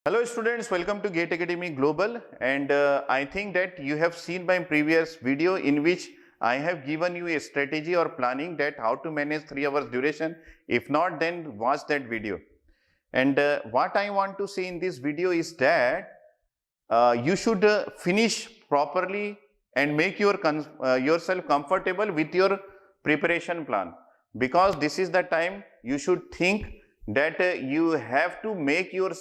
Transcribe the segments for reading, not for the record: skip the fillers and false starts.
Hello students, welcome to GATE Academy Global, and I think that you have seen my previous video in which I have given you a strategy or planning that how to manage 3 hours duration. If not, then watch that video. And what I want to say in this video is that you should finish properly and make yourself comfortable with your preparation plan, because this is the time you should think that you have to make your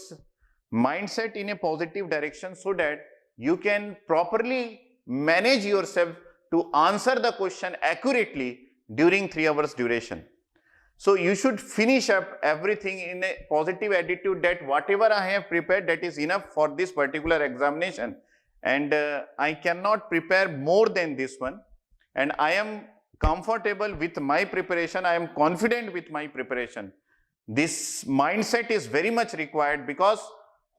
mindset in a positive direction so that you can properly manage yourself to answer the question accurately during 3 hours duration. So you should finish up everything in a positive attitude that whatever I have prepared, that is enough for this particular examination, and I cannot prepare more than this one, and I am comfortable with my preparation, I am confident with my preparation. This mindset is very much required, because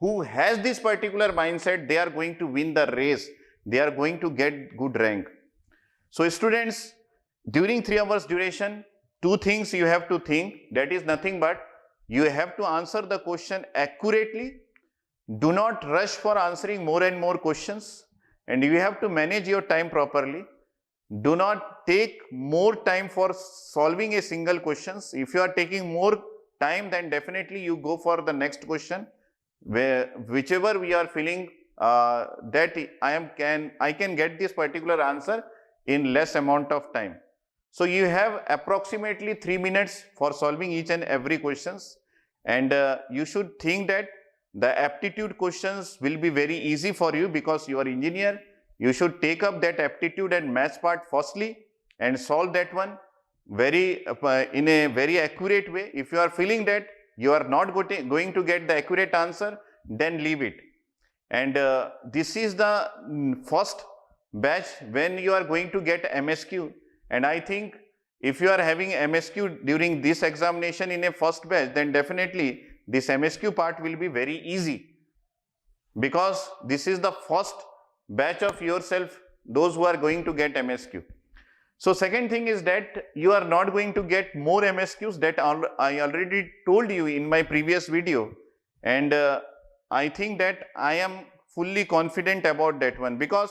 who has this particular mindset, they are going to win the race, they are going to get good rank. So students, during 3 hours duration, two things you have to think, that is nothing but you have to answer the question accurately, do not rush for answering more and more questions, and you have to manage your time properly. Do not take more time for solving a single questions. If you are taking more time, then definitely you go for the next question, whichever we are feeling that I can get this particular answer in less amount of time. So you have approximately 3 minutes for solving each and every questions, and you should think that the aptitude questions will be very easy for you, because you are engineer. You should take up that aptitude and maths part firstly and solve that one in a very accurate way. If you are feeling that you are not going to get the accurate answer, then leave it. And this is the first batch when you are going to get MSQ, and I think if you are having MSQ during this examination in a first batch, then definitely this MSQ part will be very easy, because this is the first batch of yourself, those who are going to get MSQ. So second thing is that you are not going to get more MSQs, that I already told you in my previous video, and I think that I am fully confident about that one, because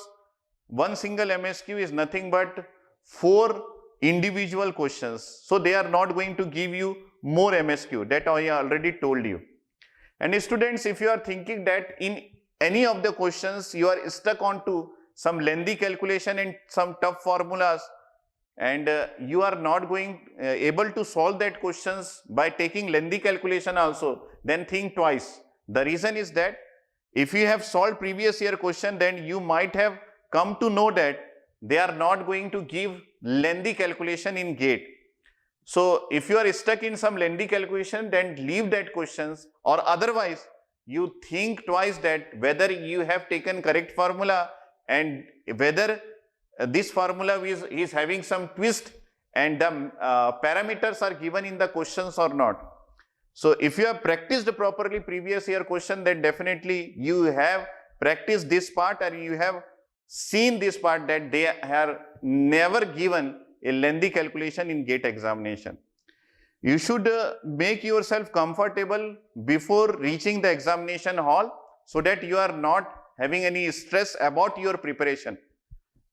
one single MSQ is nothing but 4 individual questions. So they are not going to give you more MSQ, that I already told you. And students, if you are thinking that in any of the questions you are stuck onto some lengthy calculation and some tough formulas, and you are not going able to solve that questions by taking lengthy calculation also, then think twice. The reason is that if you have solved previous year question, then you might have come to know that they are not going to give lengthy calculation in GATE. So if you are stuck in some lengthy calculation, then leave that questions, or otherwise you think twice that whether you have taken correct formula and whether this formula is having some twist and the parameters are given in the questions or not. So if you have practiced properly previous year question, then definitely you have practiced this part, and you have seen this part that they are never given a lengthy calculation in GATE examination. You should make yourself comfortable before reaching the examination hall, so that you are not having any stress about your preparation.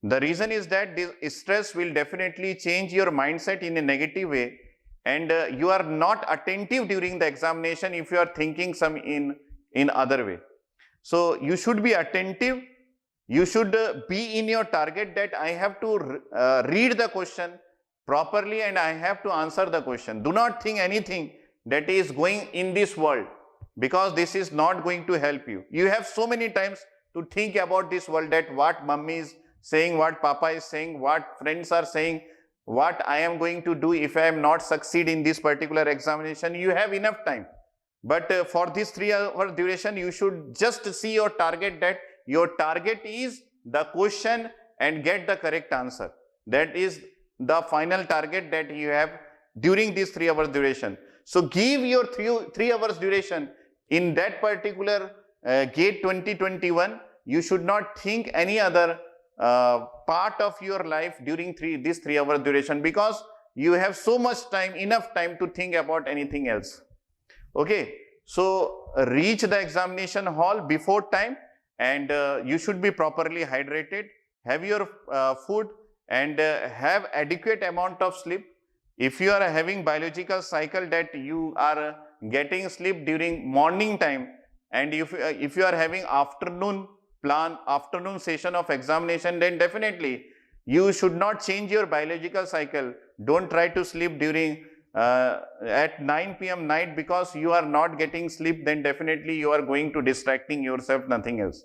The reason is that this stress will definitely change your mindset in a negative way, and you are not attentive during the examination if you are thinking some in other way. So you should be attentive. You should be in your target that I have to read the question properly and I have to answer the question. Do not think anything that is going in this world, because this is not going to help you. You have so many times to think about this world, that what mummy is saying, what papa is saying, what friends are saying, what I am going to do if I am not succeed in this particular examination. You have enough time. But for this 3 hour duration, you should just see your target, that your target is the question and get the correct answer. That is the final target that you have during this 3 hours duration. So give your 3 hours duration in that particular GATE 2021. You should not think any other part of your life during this 3 hour duration, because you have so much time, enough time to think about anything else. Okay, So reach the examination hall before time, and you should be properly hydrated, have your food, and have adequate amount of sleep. If you are having biological cycle that you are getting sleep during morning time, and if you are having afternoon session of examination, then definitely you should not change your biological cycle. Don't try to sleep during at 9 p.m. night, because you are not getting sleep, then definitely you are going to distracting yourself, nothing else.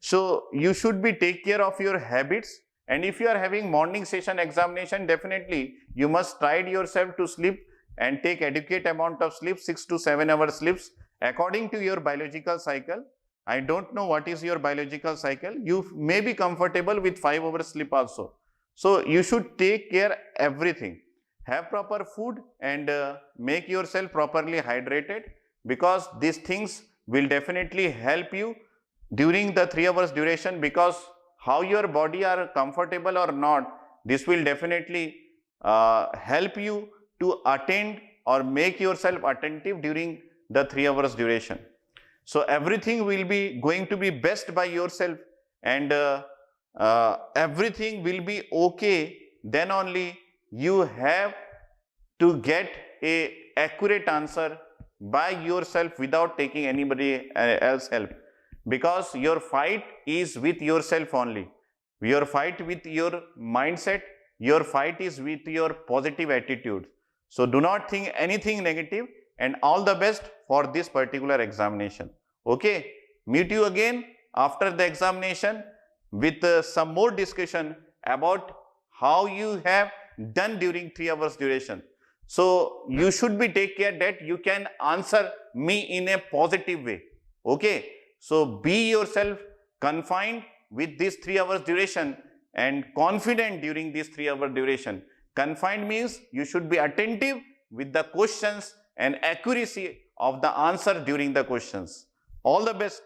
So you should be take care of your habits, and if you are having morning session examination, definitely you must try yourself to sleep and take adequate amount of sleep, 6 to 7 hours sleeps according to your biological cycle. I don't know what is your biological cycle. You may be comfortable with 5 hours sleep also. So you should take care everything. Have proper food, and make yourself properly hydrated, because these things will definitely help you during the 3 hours duration, because how your body are comfortable or not, this will definitely help you to attend or make yourself attentive during the 3 hours duration. So everything will be going to be best by yourself, and everything will be okay. Then only you have to get a accurate answer by yourself without taking anybody else help, because your fight is with yourself only. Your fight with your mindset, your fight is with your positive attitude. So do not think anything negative, and all the best for this particular examination. Okay, meet you again after the examination with some more discussion about how you have done during 3 hours duration. So you should be take care that you can answer me in a positive way. Okay, so be yourself confined with this 3 hours duration and confident during this 3 hour duration. Confined means you should be attentive with the questions and accuracy of the answer during the questions. All the best.